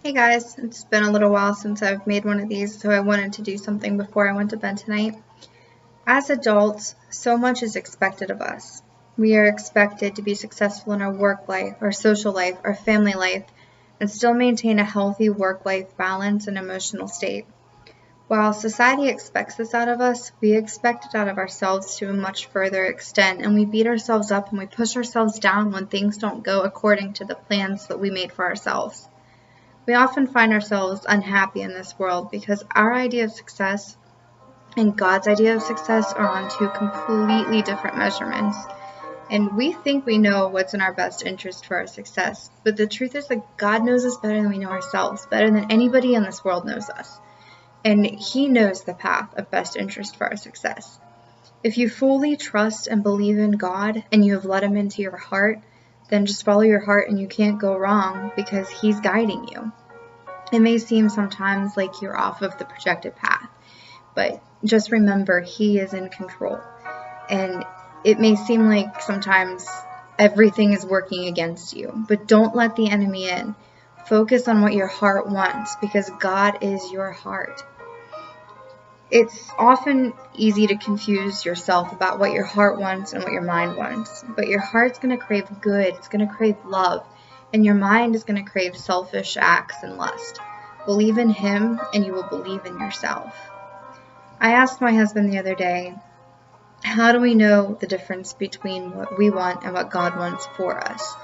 Hey guys, it's been a little while since I've made one of these, so I wanted to do something before I went to bed tonight. As adults, so much is expected of us. We are expected to be successful in our work life, our social life, our family life, and still maintain a healthy work-life balance and emotional state. While society expects this out of us, we expect it out of ourselves to a much further extent, and we beat ourselves up and we push ourselves down when things don't go according to the plans that we made for ourselves. We often find ourselves unhappy in this world because our idea of success and God's idea of success are on two completely different measurements. And we think we know what's in our best interest for our success, but the truth is that God knows us better than we know ourselves, better than anybody in this world knows us. And He knows the path of best interest for our success. If you fully trust and believe in God and you have let Him into your heart, then just follow your heart and you can't go wrong because He's guiding you. It may seem sometimes like you're off of the projected path, but just remember He is in control. And it may seem like sometimes everything is working against you, but don't let the enemy in. Focus on what your heart wants because God is your heart. It's often easy to confuse yourself about what your heart wants and what your mind wants, but your heart's going to crave good, it's going to crave love, and your mind is going to crave selfish acts and lust. Believe in Him and you will believe in yourself. I asked my husband the other day, how do we know the difference between what we want and what God wants for us?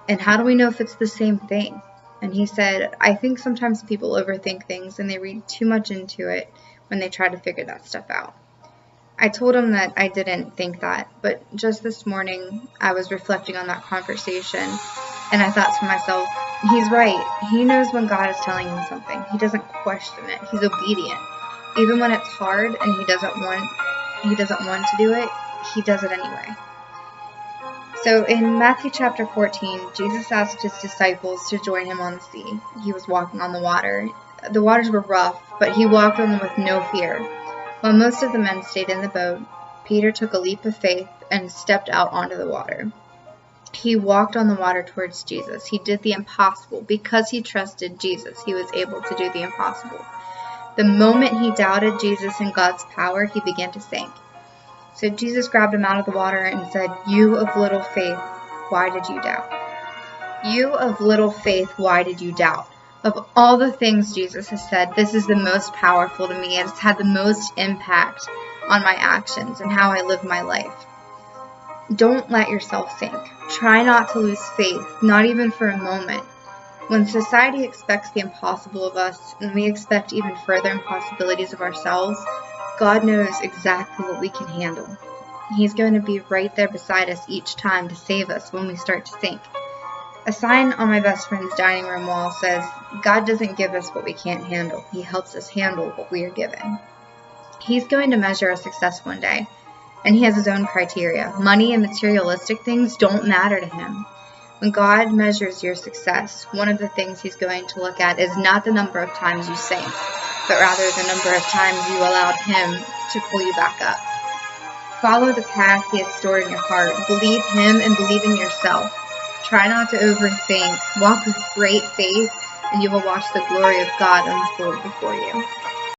And how do we know if it's the same thing? And he said, I think sometimes people overthink things and they read too much into it when they try to figure that stuff out. I told him that I didn't think that, but just this morning I was reflecting on that conversation and I thought to myself, he's right. He knows when God is telling him something. He doesn't question it. He's obedient. Even when it's hard and he doesn't want to do it, he does it anyway. So in Matthew chapter 14, Jesus asked his disciples to join him on the sea. He was walking on the water. The waters were rough, but he walked on them with no fear. While most of the men stayed in the boat, Peter took a leap of faith and stepped out onto the water. He walked on the water towards Jesus. He did the impossible. Because he trusted Jesus, he was able to do the impossible. The moment he doubted Jesus and God's power, he began to sink. So Jesus grabbed him out of the water and said, "You of little faith, why did you doubt?" You of little faith, why did you doubt? Of all the things Jesus has said, this is the most powerful to me. It's had the most impact on my actions and how I live my life. Don't let yourself sink. Try not to lose faith, not even for a moment. When society expects the impossible of us, and we expect even further impossibilities of ourselves, God knows exactly what we can handle. He's going to be right there beside us each time to save us when we start to sink. A sign on my best friend's dining room wall says, God doesn't give us what we can't handle. He helps us handle what we are given. He's going to measure our success one day, and He has His own criteria. Money and materialistic things don't matter to Him. When God measures your success, one of the things He's going to look at is not the number of times you sank, but rather the number of times you allowed Him to pull you back up. Follow the path He has stored in your heart. Believe Him and believe in yourself. Try not to overthink. Walk with great faith, and you will watch the glory of God unfold before you.